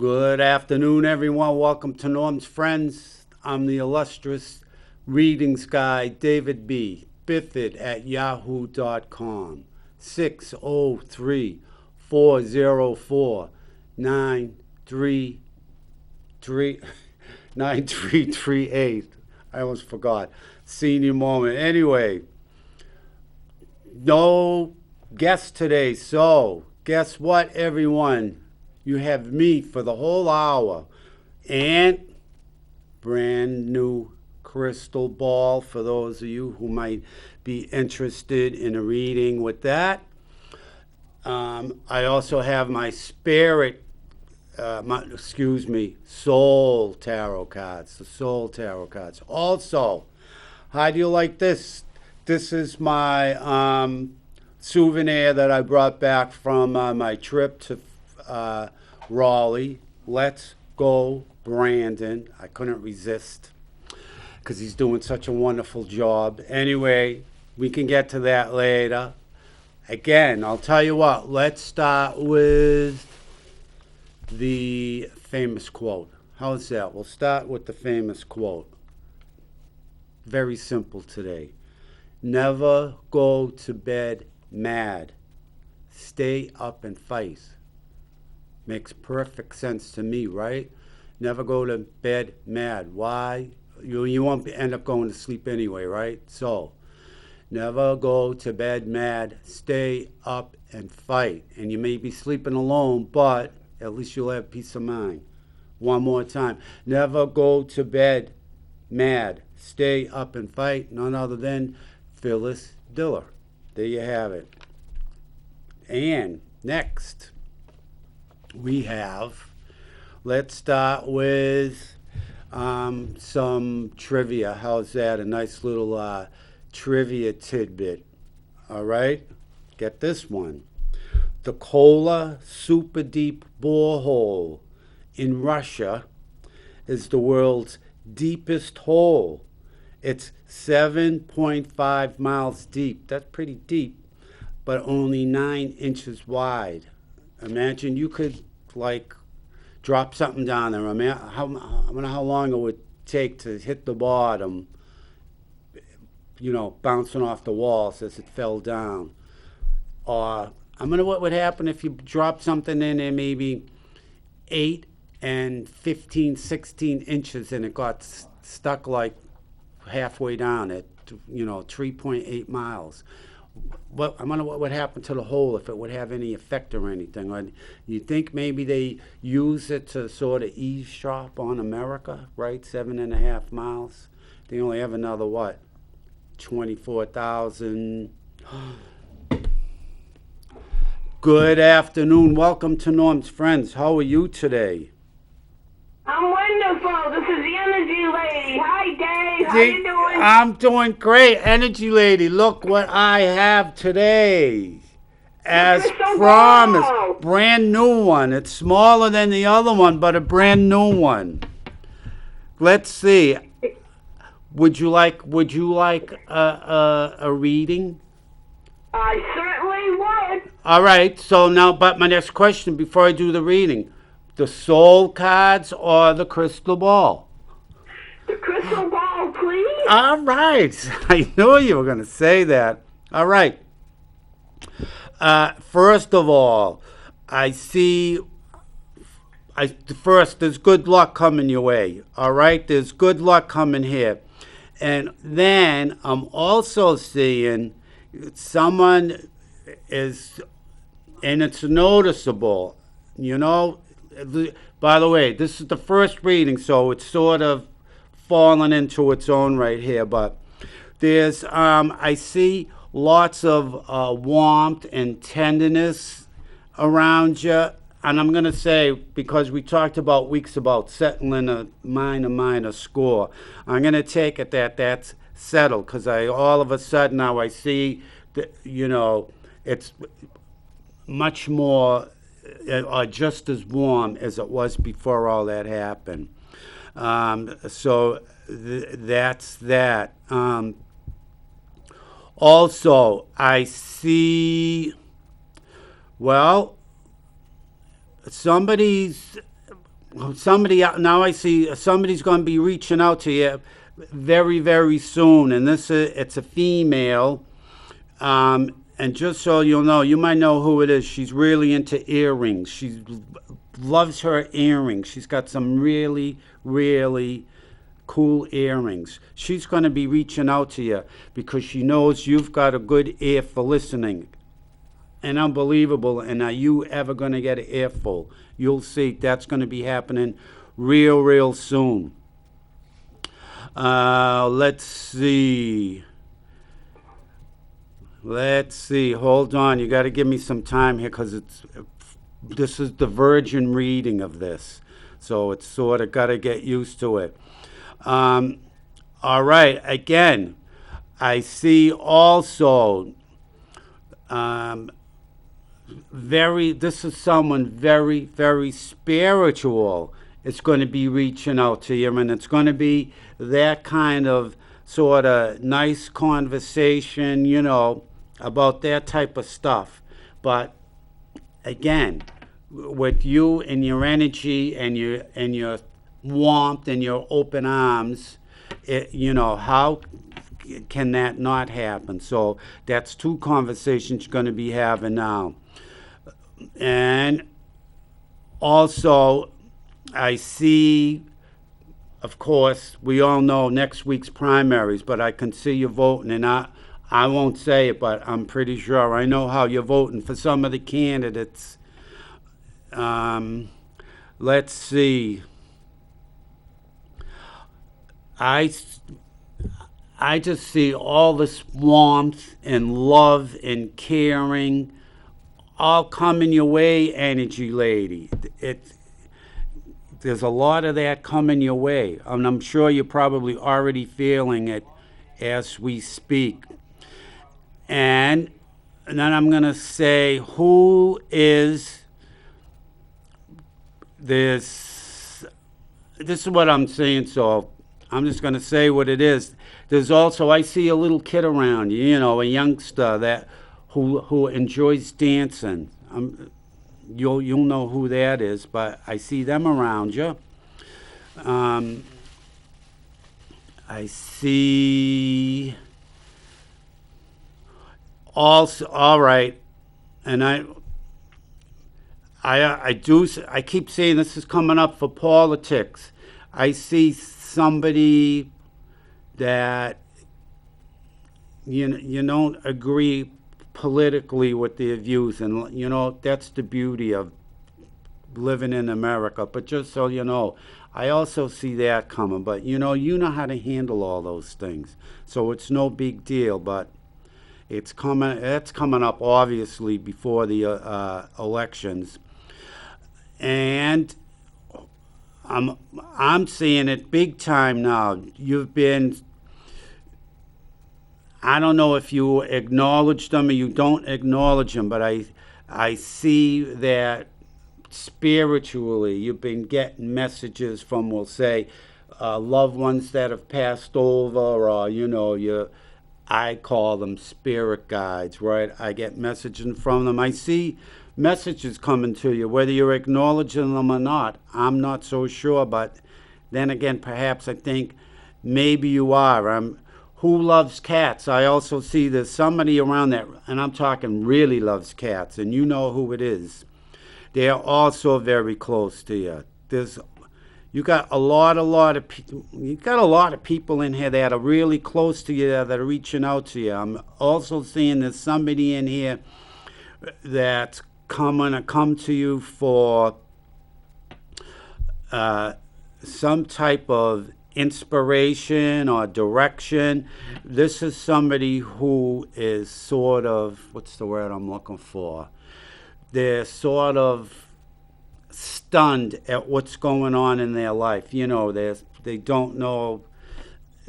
Good afternoon, everyone. Welcome to Norm's Friends. I'm the illustrious readings guy, David B. Biffid at yahoo.com. 603 404 9338. I almost forgot. Senior moment. Anyway, no guest today. So, guess what, everyone? You have me for the whole hour and brand new crystal ball for those of you who might be interested in a reading with that. I also have my soul tarot cards, the soul tarot cards. Also, how do you like this? This is my souvenir that I brought back from my trip to Raleigh. Let's go, Brandon. I couldn't resist because he's doing such a wonderful job. Anyway, we can get to that later. Again, I'll tell you what, let's start with the famous quote. How's that? We'll start with the famous quote. Very simple today. Never go to bed mad. Stay up and fight. Makes perfect sense to me, right? Never go to bed mad. Why? You won't end up going to sleep anyway, right? So, never go to bed mad. Stay up and fight. And you may be sleeping alone, but at least you'll have peace of mind. One more time. Never go to bed mad. Stay up and fight. None other than Phyllis Diller. There you have it. And next, we have, let's start with some trivia. How's that? A nice little trivia tidbit. All right? Get this one. The Kola Super Deep Borehole in Russia is the world's deepest hole. It's 7.5 miles deep. That's pretty deep, but only 9 inches wide. Imagine you could, like, drop something down there. I wonder how long it would take to hit the bottom, bouncing off the walls as it fell down. Or, what would happen if you dropped something in there maybe 8 and 15, 16 inches and it got stuck like halfway down at, 3.8 miles. I wonder what would happen to the hole, if it would have any effect or anything. Or you think maybe they use it to sort of eavesdrop on America, right? 7.5 miles. They only have another, 24,000. Good afternoon. Welcome to Norm's Friends. How are you today? I'm wonderful. This is the Energy Lady. Hi, Dave. How you doing? I'm doing great, Energy Lady. Look what I have today. As promised, brand new one. It's smaller than the other one, but a brand new one. Let's see. Would you like a reading? I certainly would. All right. So now, but my next question before I do the reading. The soul cards or the crystal ball? The crystal ball, please. All right. I knew you were going to say that. All right. First of all, there's good luck coming your way. All right? There's good luck coming here. And then I'm also seeing someone is, and it's noticeable, By the way, this is the first reading, so it's sort of fallen into its own right here. But there's, I see lots of warmth and tenderness around you. And I'm going to say, because we talked about weeks about settling a minor score, I'm going to take it that that's settled. Because all of a sudden now I see that, it's much more are just as warm as it was before all that happened. That's that. Also, I see, somebody's somebody now I see somebody's going to be reaching out to you very very soon, and it's a female. And just so you'll know, you might know who it is. She's really into earrings. She loves her earrings. She's got some really really cool earrings. She's going to be reaching out to you because she knows you've got a good ear for listening. And unbelievable. And are you ever going to get an earful? You'll see. That's going to be happening real soon. Let's see. Hold on. You got to give me some time here because this is the virgin reading of this. So it's sort of got to get used to it. All right. Again, I see also this is someone very very spiritual. It's going to be reaching out to you, and it's going to be that kind of sort of nice conversation, about that type of stuff. But again, with you and your energy and your warmth and your open arms, how can that not happen? So that's two conversations you're going to be having now. And also, I see, of course, we all know next week's primaries, but I can see you voting, and I won't say it, but I'm pretty sure I know how you're voting for some of the candidates. Let's see. I just see all this warmth and love and caring all coming your way, energy lady. There's a lot of that coming your way, and I'm sure you're probably already feeling it as we speak. And then I'm going to say, who is this? This is what I'm saying, so I'm just going to say what it is. There's also, I see a little kid around you, a youngster that who enjoys dancing. You'll know who that is, but I see them around you. I see also, all right, and I keep saying this is coming up for politics. I see somebody that you don't agree politically with their views, and that's the beauty of living in America. But just so you know, I also see that coming. But you know how to handle all those things, so it's no big deal. But it's coming. It's coming up obviously before the elections, and I'm seeing it big time now. You've been. I don't know if you acknowledge them or you don't acknowledge them, but I see that spiritually you've been getting messages from, we'll say, loved ones that have passed over, or I call them spirit guides, right? I get messages from them. I see messages coming to you, whether you're acknowledging them or not. I'm not so sure, but then again, perhaps I think maybe you are. Who loves cats? I also see there's somebody around that, and I'm talking really loves cats, and you know who it is. They are also very close to you. You got a lot of people. You got a lot of people in here that are really close to you, that are reaching out to you. I'm also seeing there's somebody in here that's come to you for some type of inspiration or direction. This is somebody who is sort of, what's the word I'm looking for? They're sort of stunned at what's going on in their life. They don't know.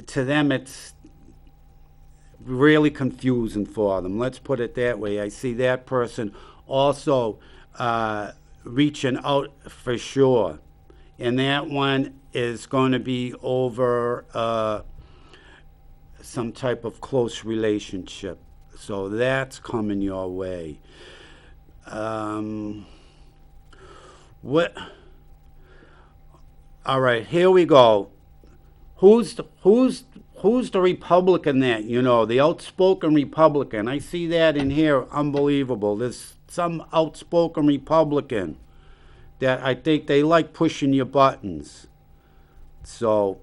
To them, it's really confusing for them. Let's put it that way. I see that person also reaching out for sure. And that one is going to be over some type of close relationship. So that's coming your way. All right, here we go. Who's the Republican that you know? The outspoken Republican. I see that in here. Unbelievable. There's some outspoken Republican that I think they like pushing your buttons. So,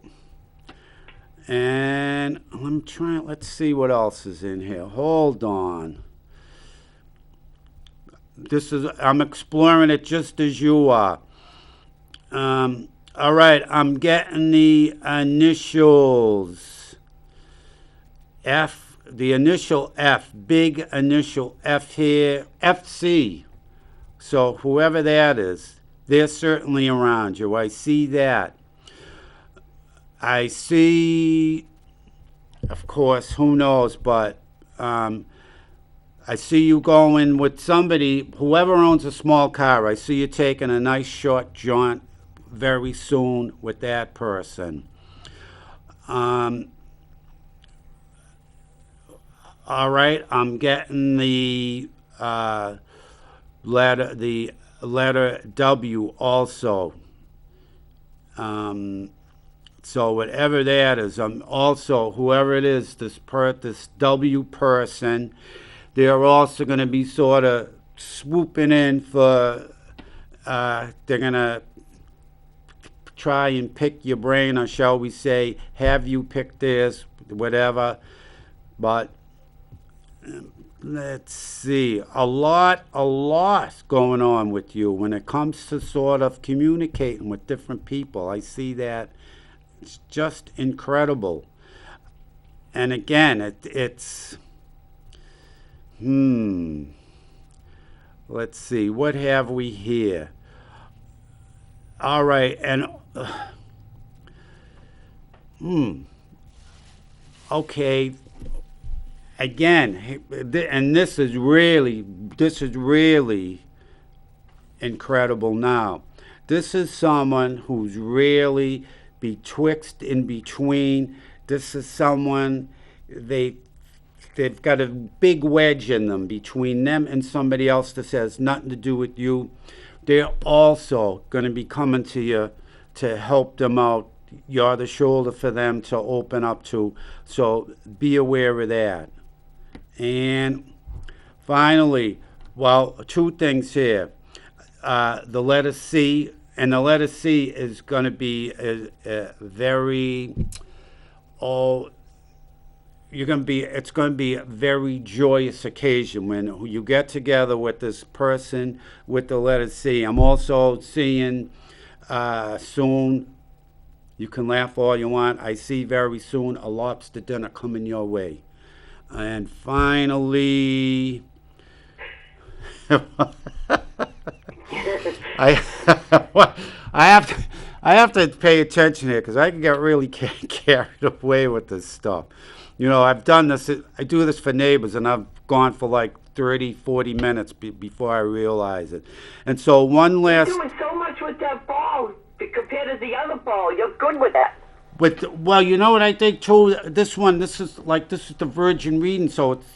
and I'm trying. Let's see what else is in here. Hold on. I'm exploring it just as you are. All right, I'm getting the initials. F, the initial F, big initial F here, FC. So whoever that is, they're certainly around you. I see that. I see, of course, who knows, but I see you going with somebody, whoever owns a small car. I see you taking a nice short jaunt very soon with that person. All right, I'm getting the letter W also. So whatever that is, I'm also whoever it is, this W person, they're also going to be sort of swooping in for. They're going to try and pick your brain, or shall we say, have you pick this, whatever. But let's see, a lot going on with you when it comes to sort of communicating with different people. I see that. It's just incredible. And again, it's let's see, what have we here? All right, and okay, again, and this is really incredible now. This is someone who's really betwixt in between. This is someone they've got a big wedge in them between them and somebody else that has nothing to do with you. They're also going to be coming to you to help them out. You're the shoulder for them to open up to. So be aware of that. And finally, well, two things here. The letter C, and the letter C is going to be a very, it's going to be a very joyous occasion when you get together with this person with the letter C. I'm also seeing soon, you can laugh all you want, I see very soon a lobster dinner coming your way. And finally, I I have to pay attention here because I can get really carried away with this stuff. You know, I've done this. I do this for neighbors, and I've gone for like 30, 40 minutes before I realize it. And so one last. You're doing so much with that ball compared to the other ball. You're good with that. Well, you know what I think too. This is the virgin reading, so it's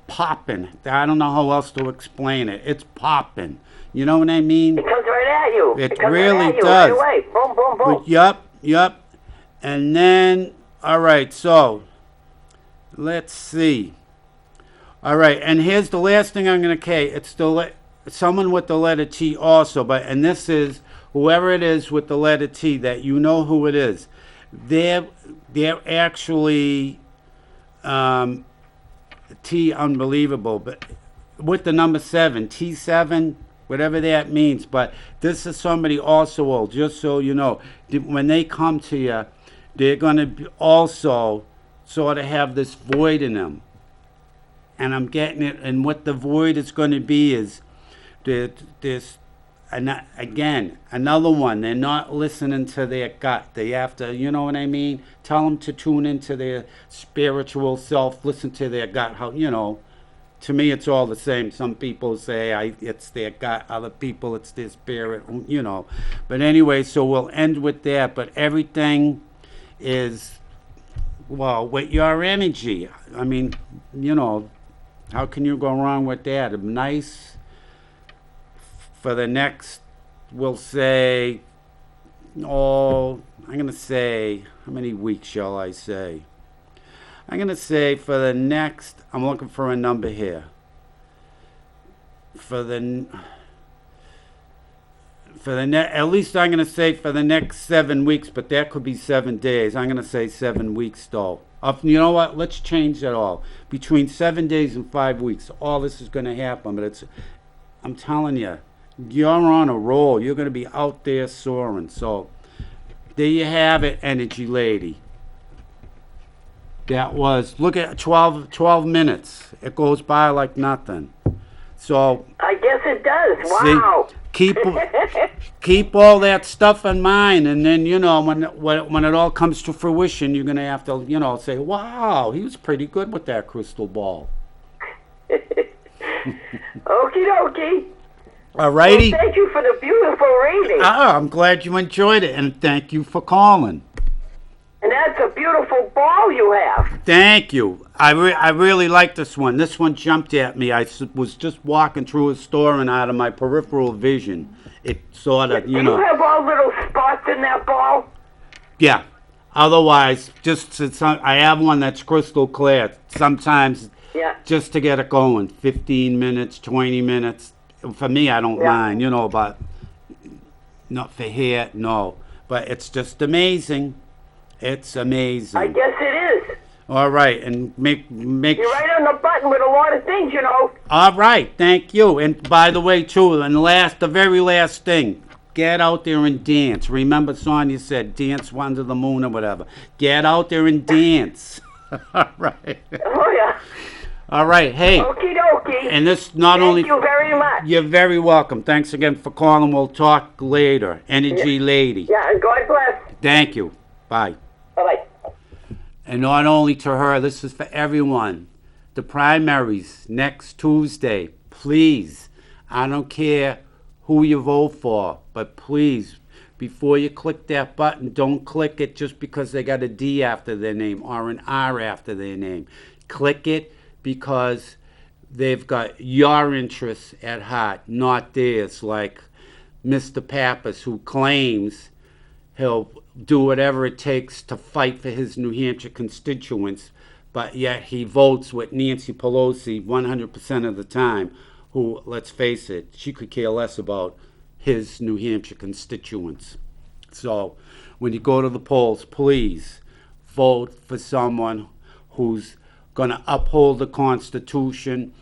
popping. I don't know how else to explain it. It's popping. You know what I mean? It comes right at you. It comes really right at you does. Right away. Boom, boom, boom. Yep. And then, all right. So, let's see. All right, and here's the last thing I'm going to say. It's someone with the letter T also, and this is whoever it is with the letter T that you know who it is. They're actually T unbelievable, but with the number 7, T7, whatever that means. But this is somebody also old, just so you know. When they come to you, they're going to also sort of have this void in them. And I'm getting it, and what the void is going to be is this, again, another one. They're not listening to their gut. They have to, you know what I mean? Tell them to tune into their spiritual self, listen to their gut. To me, it's all the same. Some people say it's their gut, other people it's their spirit, But anyway, so we'll end with that. But everything is, well, with your energy. I mean, how can you go wrong with that? Nice for the next, we'll say, I'm going to say, how many weeks shall I say? I'm going to say for the next, I'm looking for a number here. At least I'm going to say for the next 7 weeks, but that could be 7 days. I'm going to say 7 weeks though. You know what? Let's change that all. Between 7 days and 5 weeks, all this is going to happen. But I'm telling you, you're on a roll. You're going to be out there soaring. So there you have it, Energy Lady. That was, look at 12 minutes. It goes by like nothing. So I guess it does. Wow. See, keep all that stuff in mind, and then when it all comes to fruition, you're gonna have to say, "Wow, he was pretty good with that crystal ball." Okie dokie. All righty. Well, thank you for the beautiful reading. I'm glad you enjoyed it, and thank you for calling. And that's a beautiful ball you have. Thank you. I really like this one. This one jumped at me. I was just walking through a store, and out of my peripheral vision, it sort of, Do you have all little spots in that ball? Yeah. Otherwise, I have one that's crystal clear. Sometimes, just to get it going, 15 minutes, 20 minutes. For me, I don't mind, but not for here, no. But it's just amazing. It's amazing. I guess it is. All right, and make. You're right on the button with a lot of things, All right, thank you. And by the way, too, the very last thing, get out there and dance. Remember, Sonia said, dance under the moon or whatever. Get out there and dance. All right. Oh yeah. All right, hey. Okie dokie. And this not only. Thank you very much. You're very welcome. Thanks again for calling. We'll talk later. Energy Lady. Yeah, and God bless. Thank you. Bye. Bye-bye. And not only to her, this is for everyone. The primaries next Tuesday. Please, I don't care who you vote for, but please, before you click that button, don't click it just because they got a D after their name or an R after their name. Click it because they've got your interests at heart, not theirs, like Mr. Pappas, who claims he'll do whatever it takes to fight for his New Hampshire constituents, but yet he votes with Nancy Pelosi 100% of the time, who, let's face it, she could care less about his New Hampshire constituents. So when you go to the polls, please vote for someone who's going to uphold the Constitution.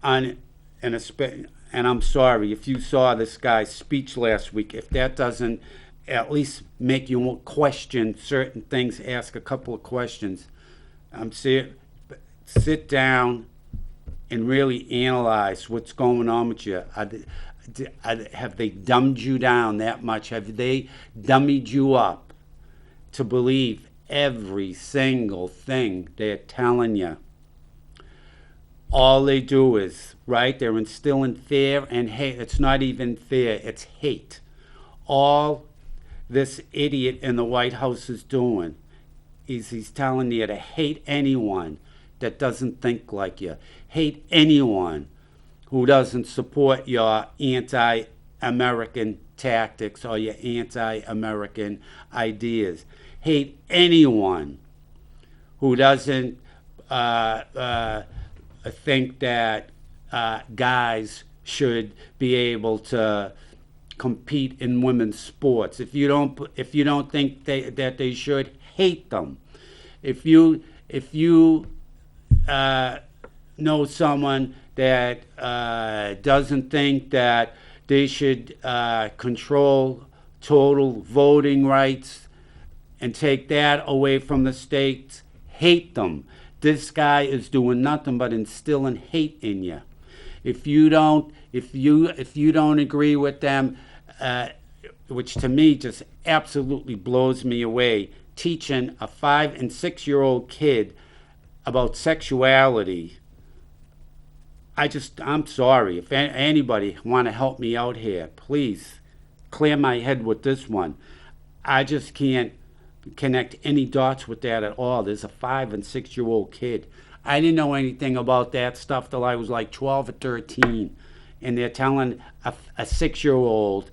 And I'm sorry, if you saw this guy's speech last week, if that doesn't at least make you question certain things, ask a couple of questions. Sit down and really analyze what's going on with you. Have they dumbed you down that much? Have they dummied you up to believe every single thing they're telling you? All they do is, they're instilling fear and hate. It's not even fear, it's hate. All this idiot in the White House is doing is he's telling you to hate anyone that doesn't think like you. Hate anyone who doesn't support your anti-American tactics or your anti-American ideas. Hate anyone who doesn't think that guys should be able to compete in women's sports. If you don't think that they should, hate them. If you know someone that doesn't think that they should control total voting rights and take that away from the states, hate them. This guy is doing nothing but instilling hate in you. If you don't agree with them, which to me just absolutely blows me away, teaching a 5 and 6 year old kid about sexuality. I'm sorry. If anybody want to help me out here, please clear my head with this one. I just can't connect any dots with that at all. There's a 5 and 6 year old kid. I didn't know anything about that stuff till I was like 12 or 13. And they're telling a 6 year old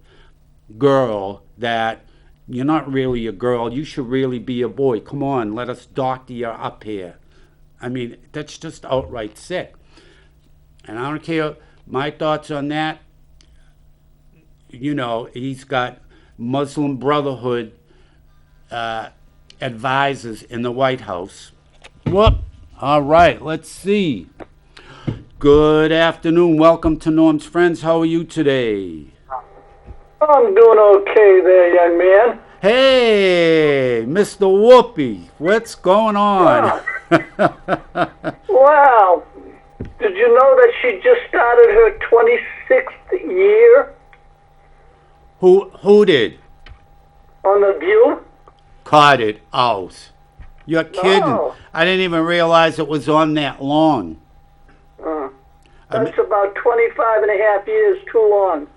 girl that You're not really a girl. You should really be a boy. Come on, let us doctor you up here. I mean, that's just outright sick. And I don't care my thoughts on that. He's got Muslim Brotherhood advisors in the White House. Whoop. All right, let's see. Good afternoon. Welcome to Norm's Friends. How are you today? I'm doing okay there, young man. Hey, Mr. Whoopi, what's going on? Wow. Did you know that she just started her 26th year Who did? on The View? Cut it out. You're kidding. No. I didn't even realize it was on that long. That's about 25 and a half years too long.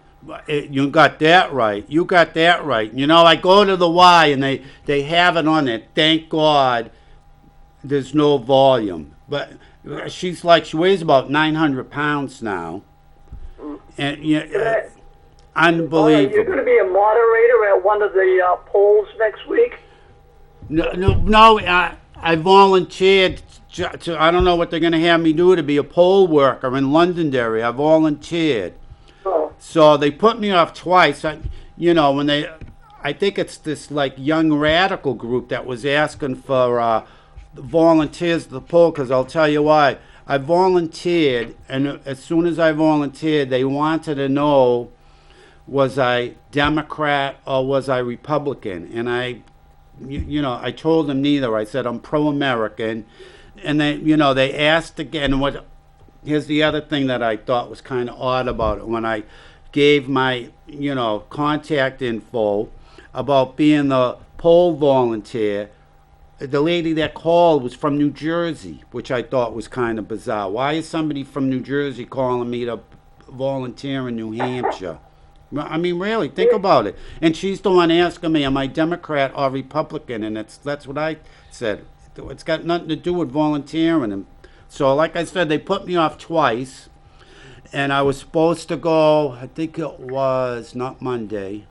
You got that right. You got that right. I go to the Y and they have it on it. Thank God there's no volume. But she weighs about 900 pounds now. And unbelievable. You're going to be a moderator at one of the polls next week? No, I volunteered to, I don't know what they're going to have me do, to be a poll worker in Londonderry. I volunteered. Oh. So they put me off twice. I think it's this like young radical group that was asking for volunteers to the poll, because I'll tell you why. I volunteered, and as soon as I volunteered, they wanted to know, was I Democrat or was I Republican? And I told them neither. I said I'm pro-American. And they asked again. Here's the other thing that I thought was kind of odd about it. When I gave my, contact info about being the poll volunteer, the lady that called was from New Jersey, which I thought was kind of bizarre. Why is somebody from New Jersey calling me to volunteer in New Hampshire? I mean, really, think about it. And she's the one asking me, am I Democrat or Republican? And that's what I said. It's got nothing to do with volunteering. And so, like I said, they put me off twice. And I was supposed to go, I think it was not Monday.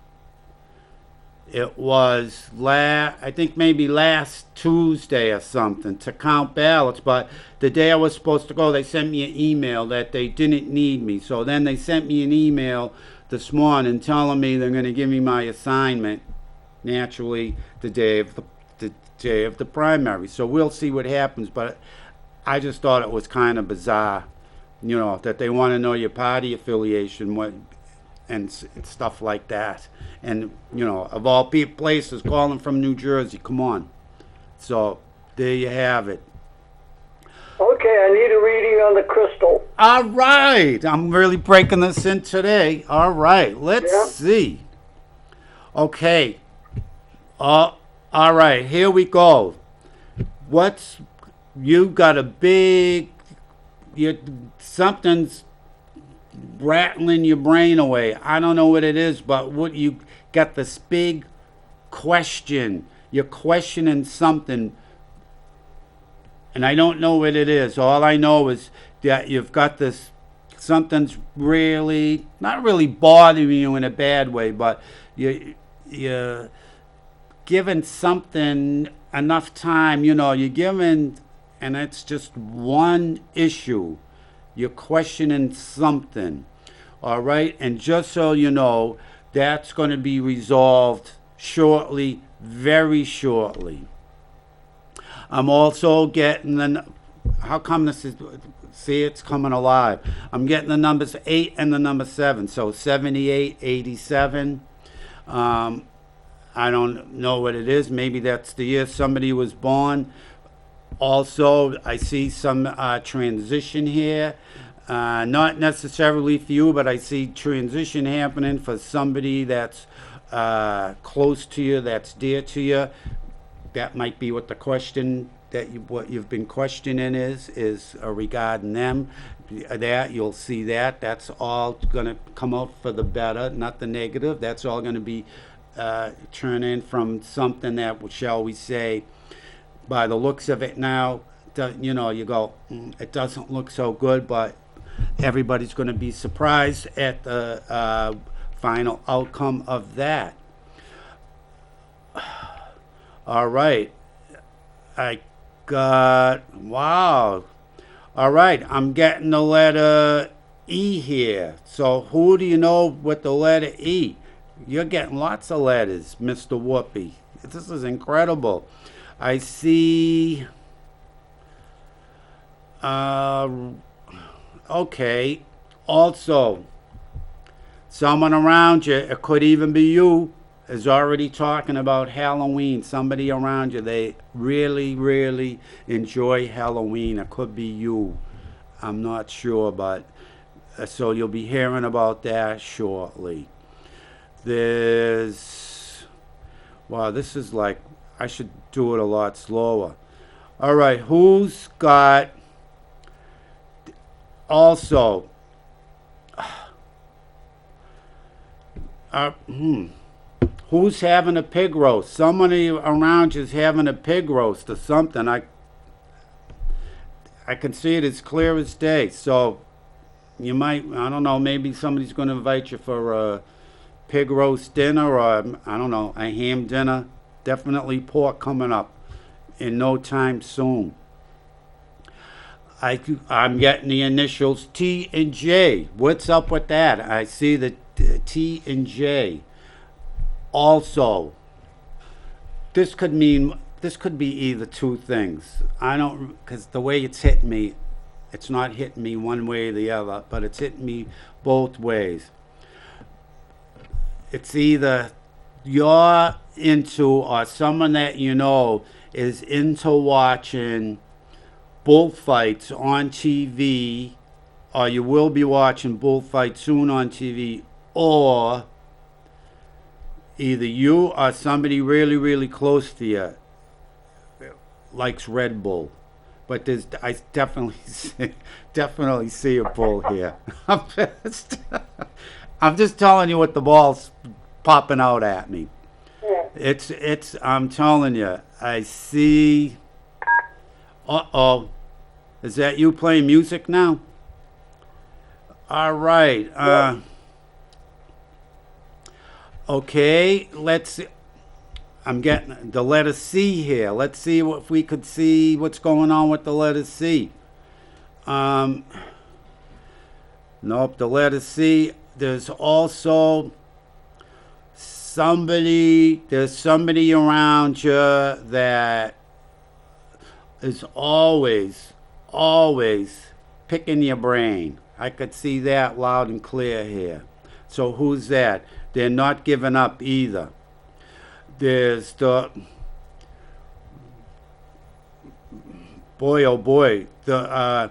It was I think maybe last Tuesday or something, to count ballots. But the day I was supposed to go, they sent me an email that they didn't need me. So then they sent me an email this morning telling me they're going to give me my assignment, naturally, the day of the primary. So we'll see what happens. But I just thought it was kind of bizarre, that they want to know your party affiliation and stuff like that. And, of all places, calling from New Jersey. Come on. So there you have it. Okay, I need a reading on the crystal. All right. I'm really breaking this in today. All right. Let's see. Okay. All right. Here we go. You got a big, something's rattling your brain away. I don't know what it is, but you got this big question. You're questioning something, and I don't know what it is. All I know is that you've got this, something's really, not really bothering you in a bad way, but you're giving something enough time, you're giving, and it's just one issue. You're questioning something, all right? And just so you know, that's going to be resolved shortly, very shortly. I'm also getting how come this is, see, it's coming alive. I'm getting the numbers 8 and the number 7, so 78, 87. I don't know what it is. Maybe that's the year somebody was born. Also, I see some transition here. Not necessarily for you, but I see transition happening for somebody that's close to you, that's dear to you. That might be what the question what you've been questioning is regarding them. That you'll see that's all going to come out for the better, not the negative. That's all going to be turning from something that, shall we say, by the looks of it now, you go, it doesn't look so good, but everybody's going to be surprised at the final outcome of that. All right. I got, wow. All right. I'm getting the letter E here. So who do you know with the letter E? You're getting lots of letters, Mr. Whoopi. This is incredible. I see. Uh, okay. Also, someone around you, it could even be you, is already talking about Halloween. Somebody around you, they really, really enjoy Halloween. It could be you. I'm not sure, but so you'll be hearing about that shortly. There's, wow, this is like, I should do it a lot slower. All right, who's got also, uh, hmm, who's having a pig roast? Somebody around you is having a pig roast or something. I can see it as clear as day. So you might, I don't know, maybe somebody's going to invite you for a pig roast dinner, or I don't know, a ham dinner. Definitely pork coming up in no time soon. I'm getting the initials T and J. What's up with that? I see the T and J. Also, this could be either two things. I don't, because the way it's hitting me, it's not hitting me one way or the other, but it's hitting me both ways. It's either you're into, or someone that you know is into watching bullfights on TV, or you will be watching bullfights soon on TV, or either you or somebody really, really close to you likes Red Bull. But I definitely see a bull here. I'm just telling you what the ball's popping out at me. I'm telling you, I see. Uh-oh. Is that you playing music now? All right. Okay, let's see. I'm getting the letter C here. Let's see if we could see what's going on with the letter C. Nope, the letter C. There's also there's somebody around you that is always picking your brain. I could see that loud and clear here. So who's that? They're not giving up either. There's the, boy oh boy, the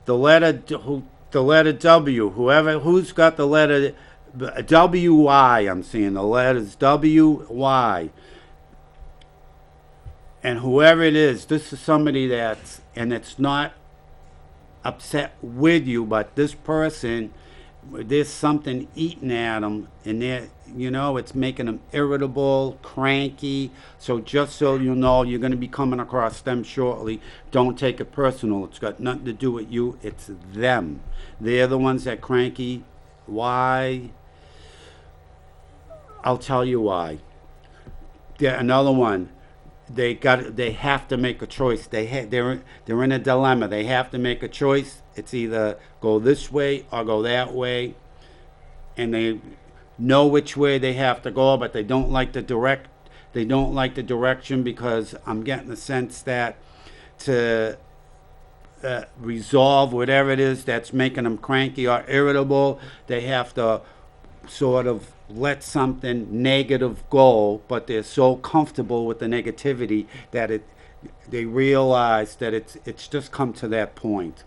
letter W. Who's got the letter W Y? I'm seeing the letters W Y. And whoever it is, this is somebody that's, and it's not upset with you, but this person, there's something eating at them, and it's making them irritable, cranky. So just so you know, you're going to be coming across them shortly. Don't take it personal. It's got nothing to do with you. It's them. They're the ones that cranky. Why? I'll tell you why. Another one. They have to make a choice. They're in a dilemma. They have to make a choice. It's either go this way or go that way, and they know which way they have to go, but they don't like the direction, because I'm getting the sense that to resolve whatever it is that's making them cranky or irritable, they have to sort of let something negative go, but they're so comfortable with the negativity that they realize that it's just come to that point.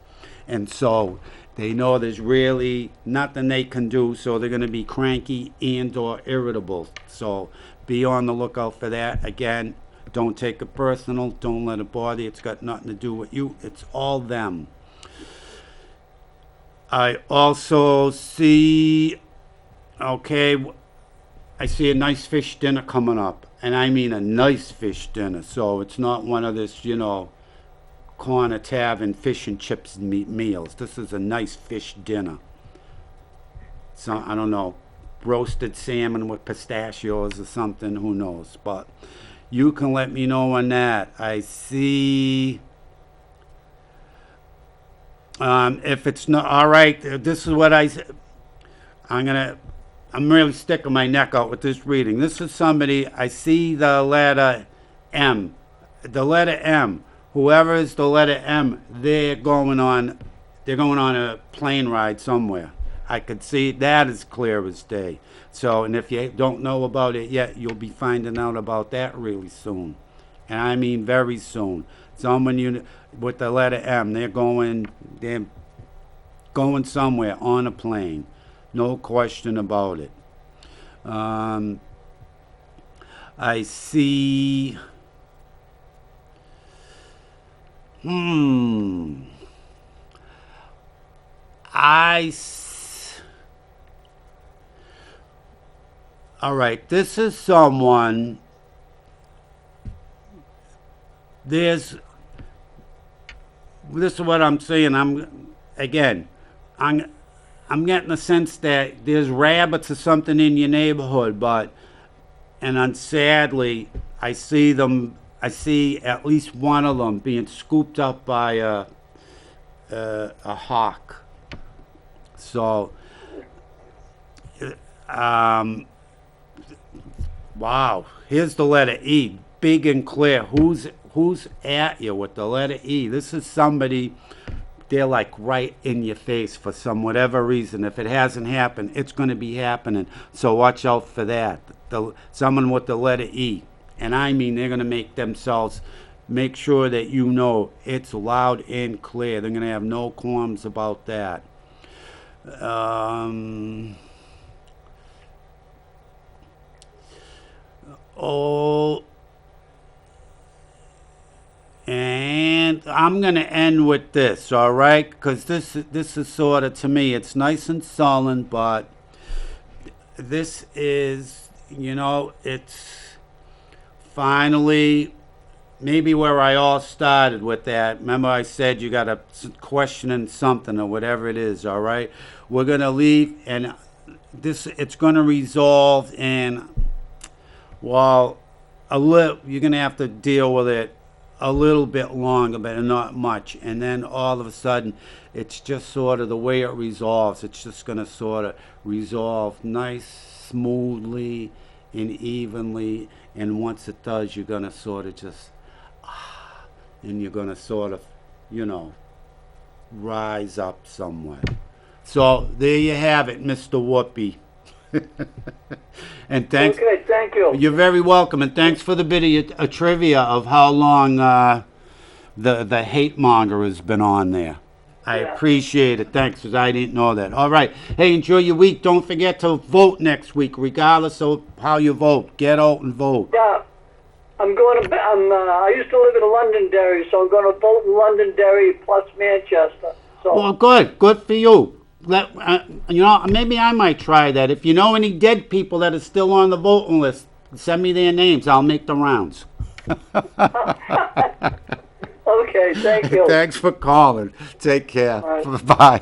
And so they know there's really nothing they can do, so they're going to be cranky and or irritable. So be on the lookout for that. Again, don't take it personal. Don't let it bother you. It's got nothing to do with you. It's all them. I also see, okay, I see a nice fish dinner coming up. And I mean a nice fish dinner. So it's not one of this, corner tavern fish and chips meals. This is a nice fish dinner. So, I don't know, roasted salmon with pistachios or something, who knows. But You can let me know on that. I see. If it's not all right, this is what I'm gonna. I'm really sticking my neck out with this reading. This is somebody. I see the letter M. The letter M. Whoever is the letter M, they're going on. They're going on a plane ride somewhere. I could see that as clear as day. So, and if you don't know about it yet, you'll be finding out about that really soon. And I mean very soon. Someone with the letter M, they're going somewhere on a plane. No question about it. I see. All right, this is someone. This is what I'm saying. I'm getting the sense that there's rabbits or something in your neighborhood, and sadly, I see at least one of them being scooped up by a hawk. So, wow. Here's the letter E, big and clear. Who's at you with the letter E? This is somebody. They're like right in your face for whatever reason. If it hasn't happened, it's going to be happening. So watch out for that. Someone with the letter E. And I mean, they're going to make sure that you know it's loud and clear. They're going to have no qualms about that. And I'm going to end with this, all right? Because this is sort of, to me, it's nice and sullen, but this is, it's finally maybe where I all started with that. Remember I said you got to question something or whatever it is, all right? We're going to leave, and it's going to resolve in, well, you're going to have to deal with it a little bit longer, but not much. And then all of a sudden, it's just sort of the way it resolves. It's just going to sort of resolve nice, smoothly, and evenly. And once it does, you're going to sort of just, and you're going to sort of, rise up somewhat. So there you have it, Mr. Whoopi. And thanks. Okay, thank you. You're very welcome, and thanks for the bit of trivia of how long the hate monger has been on there. I appreciate it. Thanks, because I didn't know that. All right. Hey, enjoy your week. Don't forget to vote next week, regardless of how you vote. Get out and vote. Yeah, I'm going to. I used to live in Londonderry, so I'm going to vote in Londonderry plus Manchester. So. Well, good for you. Maybe I might try that. If you know any dead people that are still on the voting list, send me their names. I'll make the rounds. Okay, thank you. Thanks for calling. Take care. All right. Bye.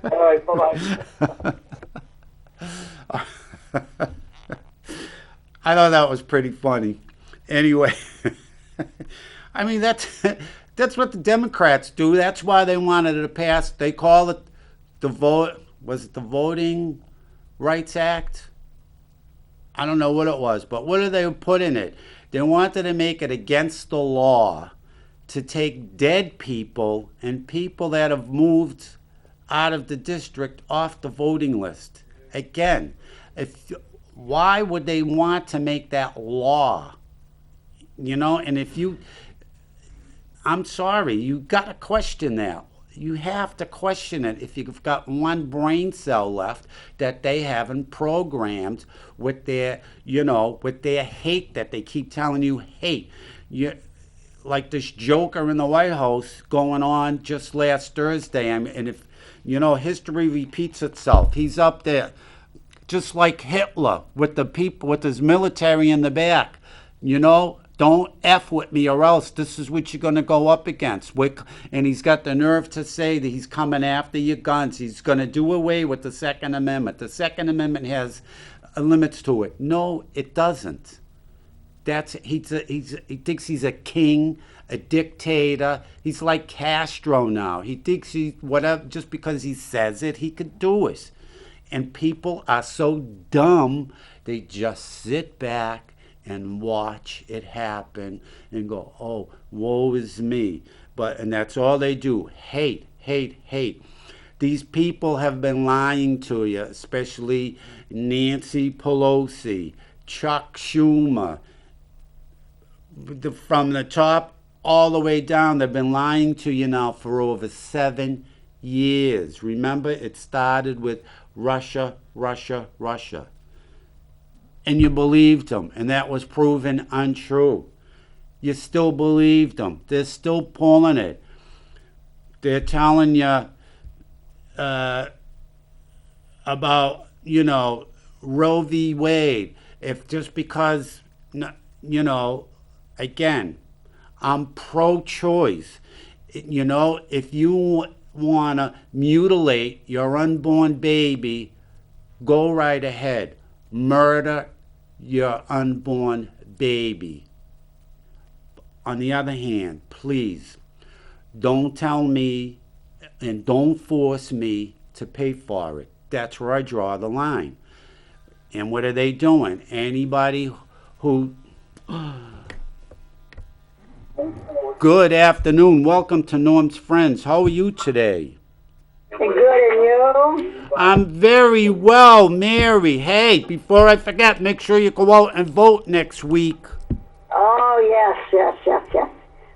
All right, bye-bye. I thought that was pretty funny. Anyway, I mean, that's what the Democrats do. That's why they wanted it to pass. They call it the Voting Rights Act? I don't know what it was, but what did they put in it? They wanted to make it against the law to take dead people and people that have moved out of the district off the voting list. Again, why would they want to make that law? And I'm sorry, you got to question that. You have to question it if you've got one brain cell left that they haven't programmed with their hate that they keep telling you hate. Like this joker in the White House going on just last Thursday. And if, history repeats itself. He's up there just like Hitler with the people, with his military in the back, Don't F with me or else this is what you're going to go up against. And he's got the nerve to say that he's coming after your guns. He's going to do away with the Second Amendment. The Second Amendment has limits to it. No, it doesn't. He thinks he's a king, a dictator. He's like Castro now. He thinks he whatever just because he says it, he could do it. And people are so dumb, they just sit back and watch it happen and go, "Oh, woe is me." And that's all they do. Hate, hate, hate. These people have been lying to you, especially Nancy Pelosi, Chuck Schumer. From the top all the way down, they've been lying to you now for over 7 years. Remember, it started with Russia, Russia, Russia. And you believed them, and that was proven untrue. You still believed them. They're still pulling it. They're telling you about, Roe v. Wade. If just because, again, I'm pro-choice. If you want to mutilate your unborn baby, go right ahead. Murder your unborn baby. On the other hand, please, don't tell me and don't force me to pay for it. That's where I draw the line. And what are they doing? Anybody who... Good afternoon. Welcome to Norm's Friends. How are you today? Good, and you? I'm very well, Mary. Hey, before I forget, make sure you go out and vote next week. Oh, yes.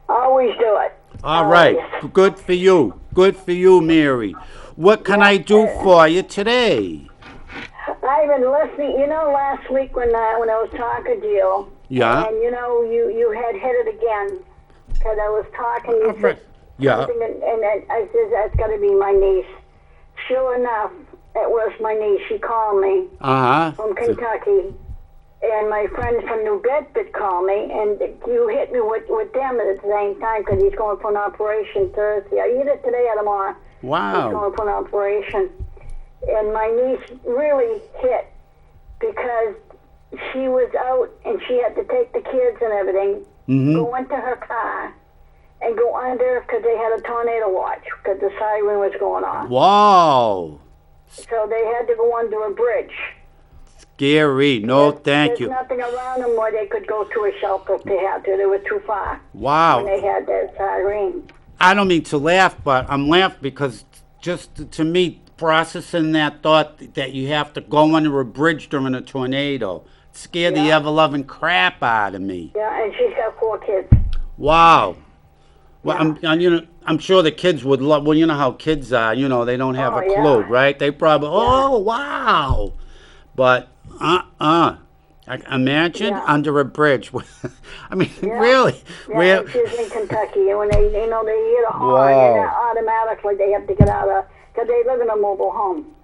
Always do it. All right. Good for you. Good for you, Mary. What can I do for you today? I've been listening. Last week when I was talking to you, Yeah. and you had hit it again because I was talking. You said Yeah. something, and I said that's got to be my niece. Sure enough, it was my niece. She called me from Kentucky, and my friends from New Bedford called me, and you hit me with them at the same time because he's going for an operation Thursday. Either today or tomorrow. Wow. He's going for an operation. And my niece really hit because she was out and she had to take the kids and everything, go into her car, and go under because they had a tornado watch because the siren was going on. Wow. So they had to go under a bridge. Scary. No, thank you. There's nothing around them where they could go to a shelter if they had to. They were too far. Wow. When they had that siren. I don't mean to laugh, but I'm laughing because just to me, processing that thought that you have to go under a bridge during a tornado scared the ever-loving crap out of me. Yeah, and she's got 4 kids. Wow. Well, I'm sure the kids would love. Well, you know how kids are. They don't have a clue, right? They probably, oh wow. But imagine under a bridge. I mean, really. Yeah, she's in Kentucky, and when they hear the horn, and automatically they have to get out of. Because they live in a mobile home.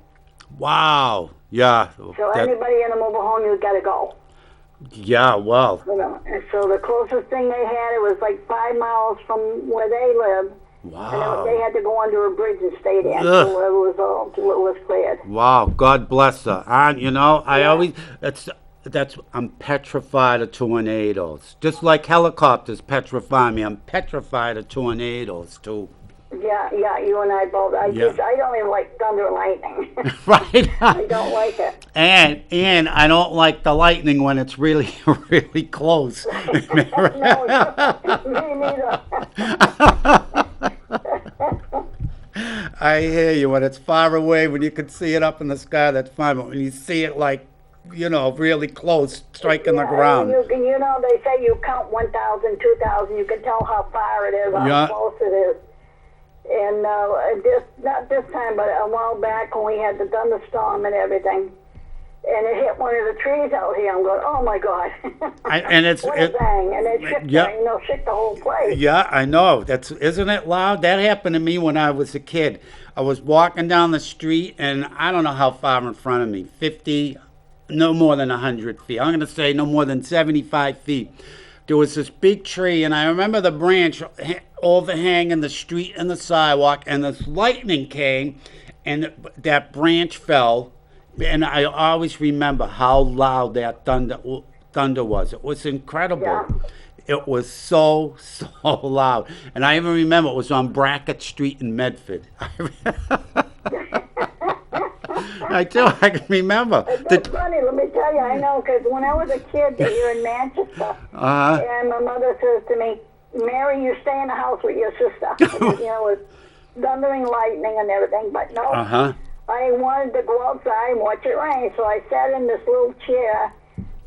Wow. Yeah. So anybody in a mobile home, you got to go. Yeah, well. And so the closest thing they had, it was like 5 miles from where they live. Wow. And they had to go under a bridge and stay there until it was cleared. Wow. God bless her. I always, I'm petrified of tornadoes. Just like helicopters petrify me. I'm petrified of tornadoes, too. Yeah, you and I both. I don't even like thunder and lightning. Right. I don't like it. And I don't like the lightning when it's really, really close. No, me neither. I hear you. When it's far away, when you can see it up in the sky, that's fine. But when you see it really close, striking the ground. They say you count 1,000, 2,000. You can tell how far it is, how close it is. And not this time, but a while back when we had the thunderstorm and everything, and it hit one of the trees out here. I'm going, oh my God! And it's what a bang! And it shook, shook the whole place. Yeah, I know. Isn't it loud? That happened to me when I was a kid. I was walking down the street, and I don't know how far in front of me, 50, no more than 100 feet. I'm going to say no more than 75 feet. There was this big tree, and I remember the branch overhanging the street and the sidewalk, and this lightning came, and that branch fell, and I always remember how loud that thunder thunder was. It was incredible. Yeah. It was so loud. And I even remember it was on Brackett Street in Medford. I can remember. That's funny, let me tell you, I know, because when I was a kid here in Manchester, and my mother says to me, Mary, you stay in the house with your sister. With thundering lightning and everything, but no. I wanted to go outside and watch it rain, so I sat in this little chair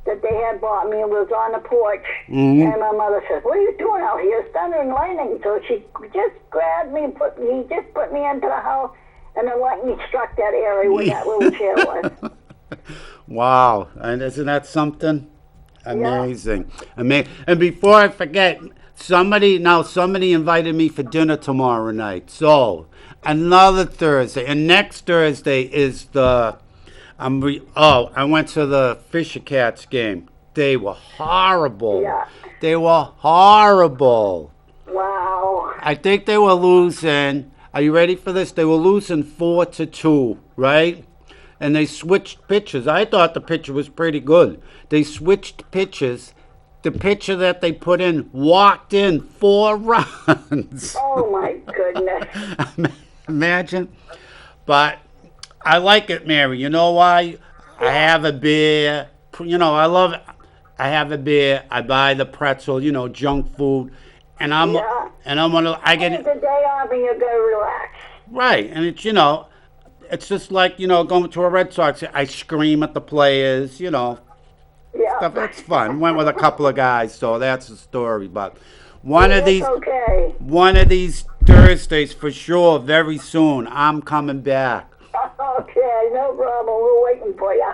that they had bought me. It was on the porch, and my mother said, "What are you doing out here? It's thundering lightning." So she just grabbed me and put me into the house, and the lightning struck that area where that little chair was. Wow, and isn't that something? Amazing. And before I forget, somebody invited me for dinner tomorrow night. So another Thursday, and next Thursday is I went to the Fisher Cats game. They were horrible. Yeah. They were horrible. Wow. I think they were losing. Are you ready for this? They were losing 4-2, right? And they switched pitches. I thought the pitcher was pretty good. They switched pitches. The pitcher that they put in walked in 4 runs. Oh, my goodness. Imagine. But I like it, Mary. You know why? I have a beer. I love it. I have a beer. I buy the pretzel, junk food. And I get the day off and you go relax. Right. And it's just like, going to a Red Sox. I scream at the players, Yeah. stuff. That's fun. Went with a couple of guys, so that's the story. But one of these Thursdays for sure, very soon, I'm coming back. Okay, no problem. We're waiting for you.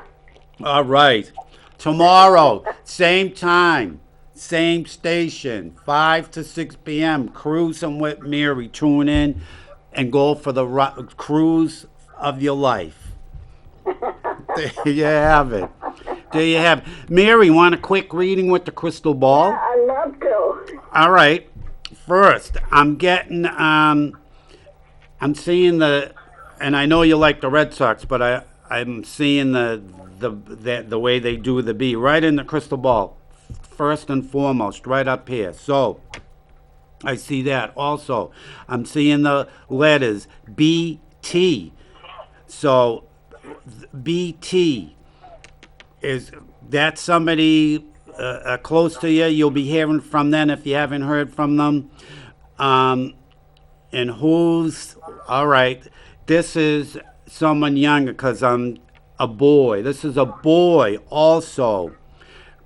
All right. Tomorrow, same time, same station, 5 to 6 p.m., Cruising with Mary. Tune in and go for the cruise of your life. There you have it. There you have it. Mary, want a quick reading with the crystal ball? Yeah, I'd love to. All right. First, I'm getting, I'm seeing and I know you like the Red Sox, but I'm seeing the way they do the B right in the crystal ball, first and foremost, right up here. So I see that. Also, I'm seeing the letters BT. So BT that's somebody close to you. You'll be hearing from them if you haven't heard from them. And who's all right? This is someone younger because I'm a boy. This is a boy also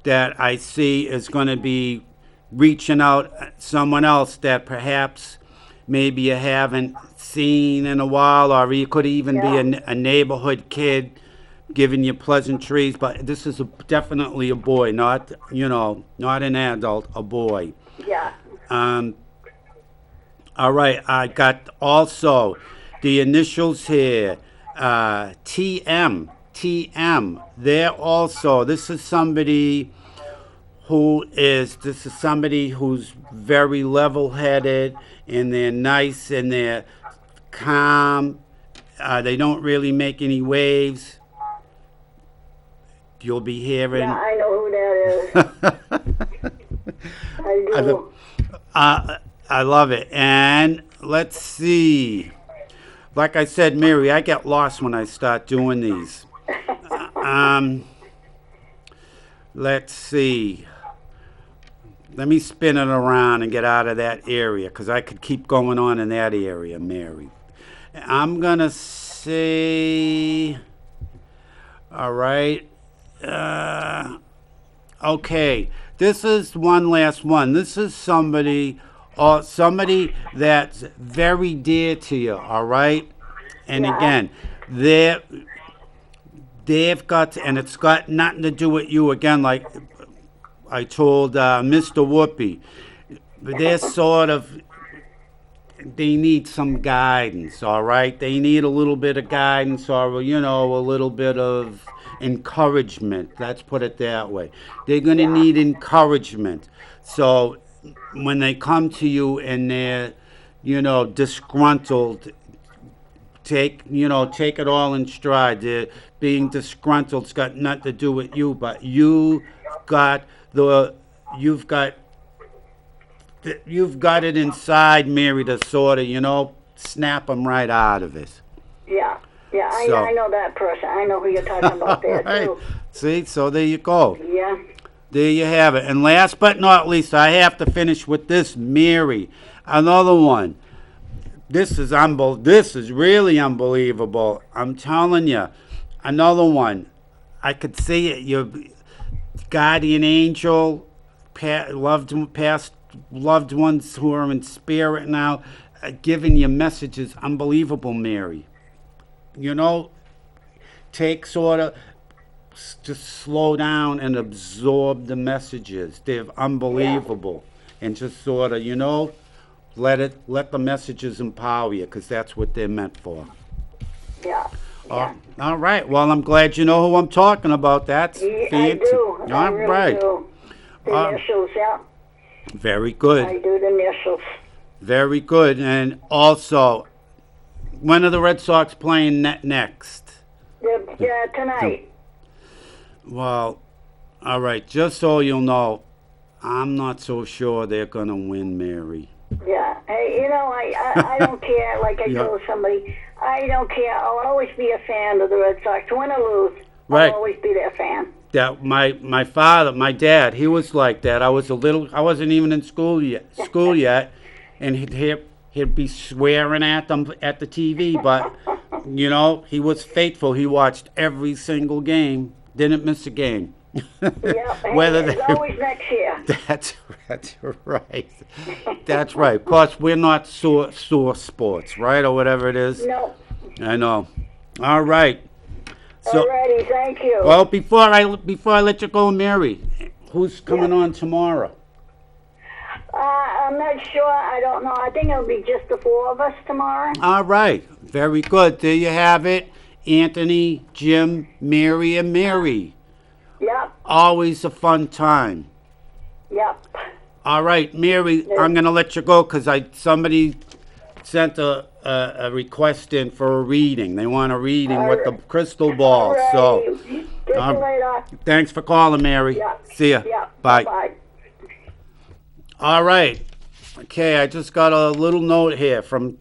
that I see is going to be reaching out someone else that perhaps maybe you haven't seen in a while, or you could even be a neighborhood kid giving you pleasantries. But this is definitely a boy, not an adult, a boy. Yeah. All right, I got also the initials here, TM. They're also, this is somebody who's very level-headed, and they're nice, and they're calm. They don't really make any waves. You'll be hearing. Yeah, I know who that is. I do. I love it. And let's see. Like I said, Mary, I get lost when I start doing these. Let's see. Let me spin it around and get out of that area, because I could keep going on in that area, Mary. I'm going to say, all right. Okay. This is one last one. This is somebody that's very dear to you, all right? And again, they've got, and it's got nothing to do with you, again, like I told Mr. Whoopi. They're they need some guidance, all right? They need a little bit of guidance, or, a little bit of encouragement. Let's put it that way. They're going to need encouragement. So when they come to you and they're, disgruntled, take it all in stride. They're being disgruntled. It's got nothing to do with you, but you got the you've got it inside, Mary, to sort of, snap them right out of it. Yeah. Yeah, So, I know that person. I know who you're talking about there, right. too. See, so there you go. Yeah. There you have it. And last but not least, I have to finish with this, Mary. Another one. This is really unbelievable. I'm telling you. Another one. I could see it. Your guardian angel, past loved ones who are in spirit now, giving you messages. Unbelievable, Mary. Take sort of, just slow down and absorb the messages. They're unbelievable. Yeah. And just sort of, let the messages empower you, because that's what they're meant for. Yeah. All right. Well, I'm glad you know who I'm talking about. That's fancy. I do. I really right. do. The initials, yeah. Very good. I do the initials. Very good. And also, when are the Red Sox playing next? Yeah, tonight. Well, all right. Just so you'll know, I'm not so sure they're going to win, Mary. Yeah. Hey, I don't care. Like I told somebody, I don't care. I'll always be a fan of the Red Sox. Win or lose, right. I'll always be their fan. That my father, my dad, he was like that. I wasn't even in school yet, and he'd be swearing at them at the TV, but he was faithful. He watched every single game, didn't miss a game. Yeah, Whether it's always next year. That's right. That's right. Plus, we're not sore sports, right, or whatever it is. No. I know. All right. So, alrighty, thank you. Well, before I let you go, Mary, who's coming on tomorrow? I'm not sure. I don't know. I think it'll be just the four of us tomorrow. All right. Very good. There you have it. Anthony, Jim, Mary, and Mary. Yep. Always a fun time. Yep. All right, Mary, I'm going to let you go because somebody sent a request in for a reading. They want a reading with the crystal ball. Right. So, Get you later. Thanks for calling, Mary. Yeah. See ya. Yeah. Bye. Bye. All right. Okay, I just got a little note here from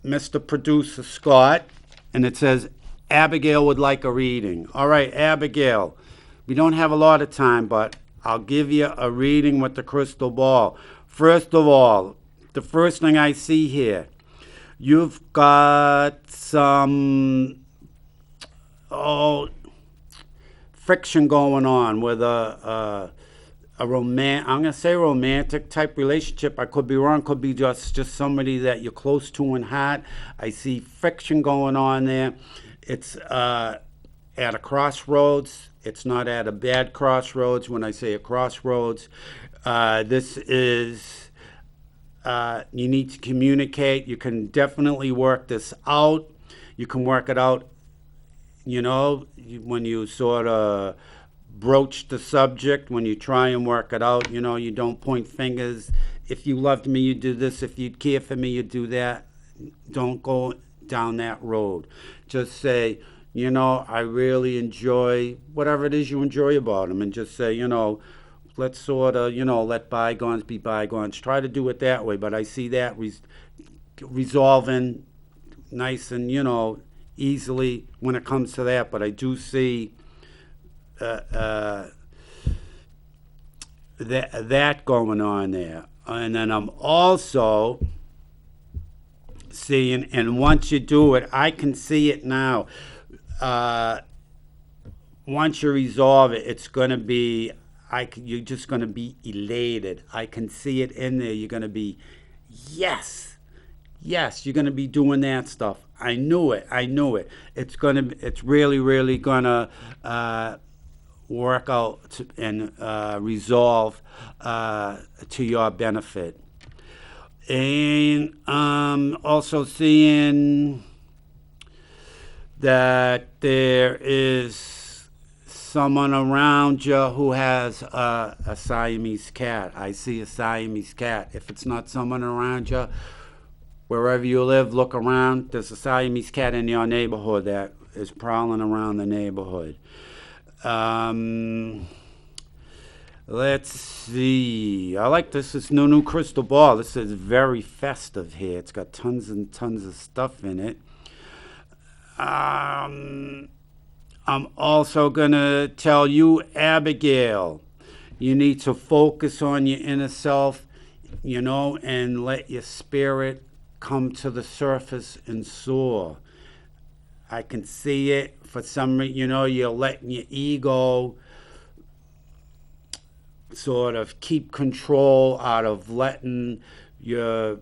Mr. Producer Scott, and it says, Abigail would like a reading. All right, Abigail, we don't have a lot of time, but I'll give you a reading with the crystal ball. First of all, the first thing I see here, you've got some friction going on with I'm going to say romantic type relationship. I could be wrong. Could be just somebody that you're close to in heart. I see friction going on there. It's at a crossroads. It's not at a bad crossroads. When I say a crossroads, this is, you need to communicate. You can definitely work this out. You can work it out, when you sort of broach the subject, when you try and work it out, you don't point fingers. If you loved me, you do this. If you'd care for me, you do that. Don't go down that road. Just say, I really enjoy whatever it is you enjoy about him, and just say, let's sort of, let bygones be bygones. Try to do it that way, but I see that resolving nice and, easily when it comes to that, but I do see that going on there. And then I'm also seeing, and once you do it, I can see it now. Once you resolve it, it's going to be, you're just going to be elated. I can see it in there. You're going to be, yes, you're going to be doing that stuff. I knew it. It's really, really going to work out and resolve to your benefit. And also seeing that there is someone around you who has a Siamese cat. I see a Siamese cat. If it's not someone around you, wherever you live, look around. There's a Siamese cat in your neighborhood that is prowling around the neighborhood. Let's see. I like this. This new crystal ball. This is very festive here. It's got tons and tons of stuff in it. I'm also going to tell you, Abigail, you need to focus on your inner self, and let your spirit come to the surface and soar. I can see it. For some reason, you're letting your ego sort of keep control out of letting your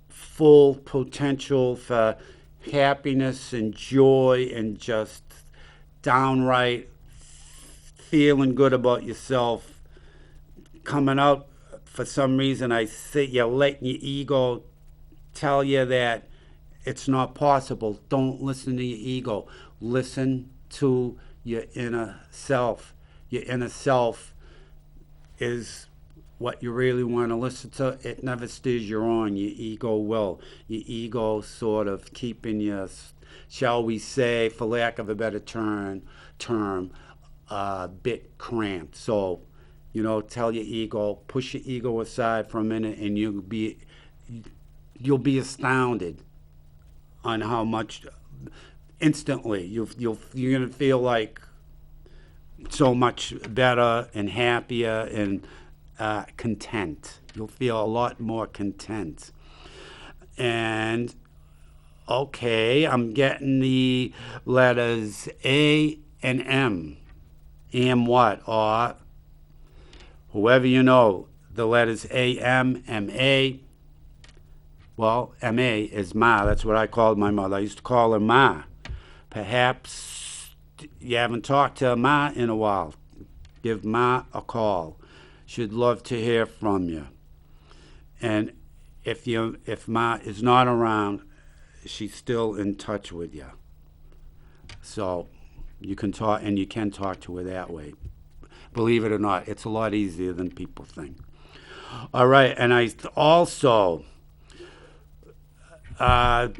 full potential for happiness and joy and just downright feeling good about yourself coming out. For some reason, I see you're letting your ego tell you that it's not possible. Don't listen to your ego. Listen to your inner self. Your inner self is what you really want to listen to. It never steers you on. Your ego will. Your ego sort of keeping you, shall we say, for lack of a better term, a bit cramped. So, tell your ego, push your ego aside for a minute, and you'll be astounded on how much instantly you're gonna feel like so much better and happier and content. You'll feel a lot more content. And okay, I'm getting the letters A and M. M what? Or whoever the letters A, M, M-A. Well, M-A is Ma. That's what I called my mother. I used to call her Ma. Perhaps you haven't talked to Ma in a while. Give Ma a call. She'd love to hear from you. And if Ma is not around, she's still in touch with you. So you can talk to her that way. Believe it or not, it's a lot easier than people think. All right, and I also,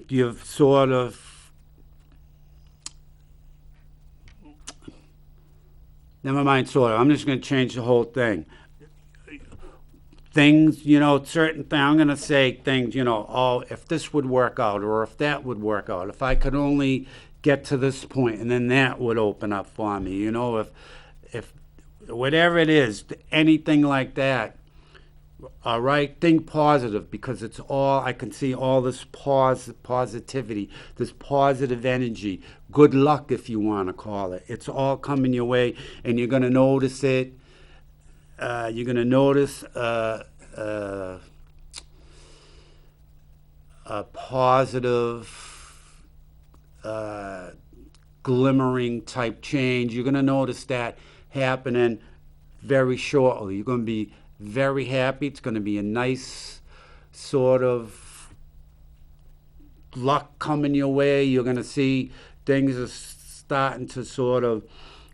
you've sort of, never mind sort of, I'm just going to change the whole thing. Things, certain things, I'm going to say things, if this would work out, or if that would work out, if I could only get to this point, and then that would open up for me, if whatever it is, anything like that. All right, think positive, because it's all, I can see all this positivity, this positive energy, good luck if you want to call it. It's all coming your way, and you're going to notice it. You're going to notice a positive, glimmering type change. You're going to notice that happening very shortly. You're going to be very happy. It's going to be a nice sort of luck coming your way. You're going to see things are starting to sort of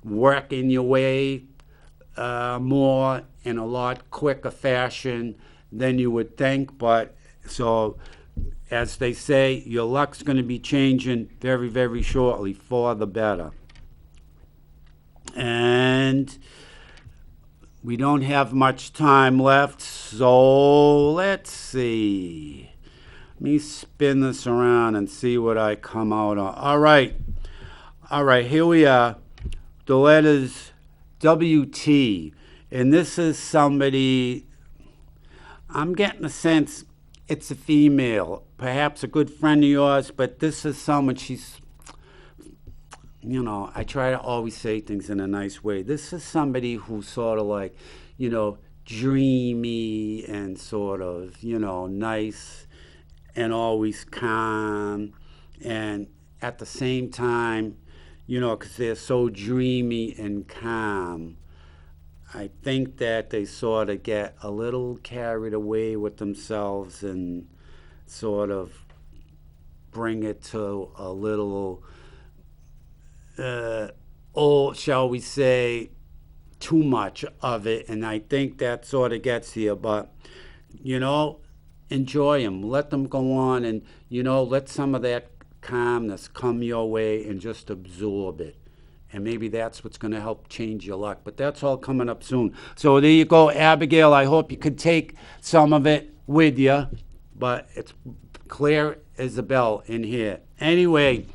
work in your way more in a lot quicker fashion than you would think. But so, as they say, your luck's going to be changing very, very shortly for the better. And we don't have much time left, so let's see. Let me spin this around and see what I come out on. All right, here we are. The letters WT, and this is somebody, I'm getting a sense it's a female, perhaps a good friend of yours, but this is someone, she's, I try to always say things in a nice way. This is somebody who's sort of like, dreamy and sort of, nice and always calm. And at the same time, because they're so dreamy and calm, I think that they sort of get a little carried away with themselves and sort of bring it to a little, shall we say, too much of it. And I think that sort of gets here. But, enjoy them. Let them go on and, let some of that calmness come your way and just absorb it. And maybe that's what's going to help change your luck. But that's all coming up soon. So there you go, Abigail. I hope you could take some of it with you. But it's clear as a bell in here. Anyway,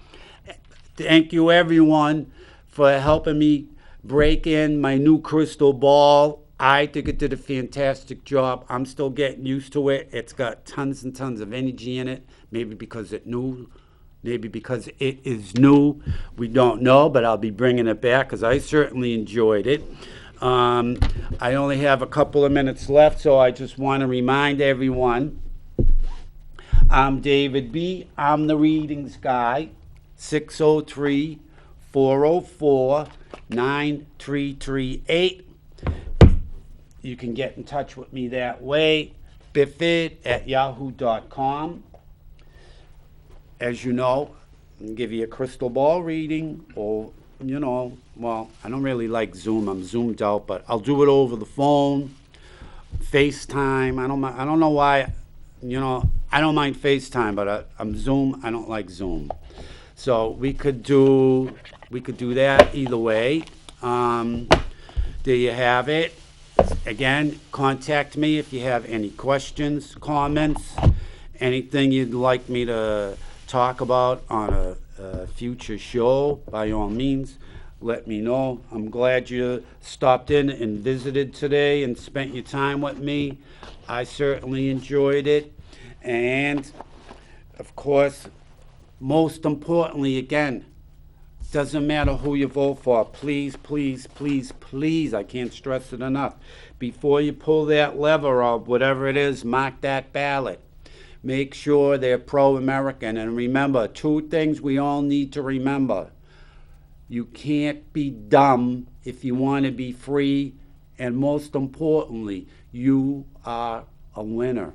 thank you, everyone, for helping me break in my new crystal ball. I think it did a fantastic job. I'm still getting used to it. It's got tons and tons of energy in it. Maybe because it's new. Maybe because it is new. We don't know, but I'll be bringing it back because I certainly enjoyed it. I only have a couple of minutes left, so I just want to remind everyone, I'm David B. I'm the readings guy, 603-404-9338. You can get in touch with me that way, biffid@yahoo.com. As you know, I can give you a crystal ball reading, or, well, I don't really like Zoom. I'm zoomed out, but I'll do it over the phone, FaceTime. I don't know why, I don't mind FaceTime, but I'm Zoom. I don't like Zoom. So we could do that either way. There you have it. Again, contact me if you have any questions, comments, anything you'd like me to talk about on a future show. By all means, let me know. I'm glad you stopped in and visited today and spent your time with me. I certainly enjoyed it. And, of course, most importantly, again, doesn't matter who you vote for. Please, please, please, please, I can't stress it enough. Before you pull that lever or whatever it is, mark that ballot. Make sure they're pro-American. And remember, two things we all need to remember. You can't be dumb if you want to be free. And most importantly, you are a winner.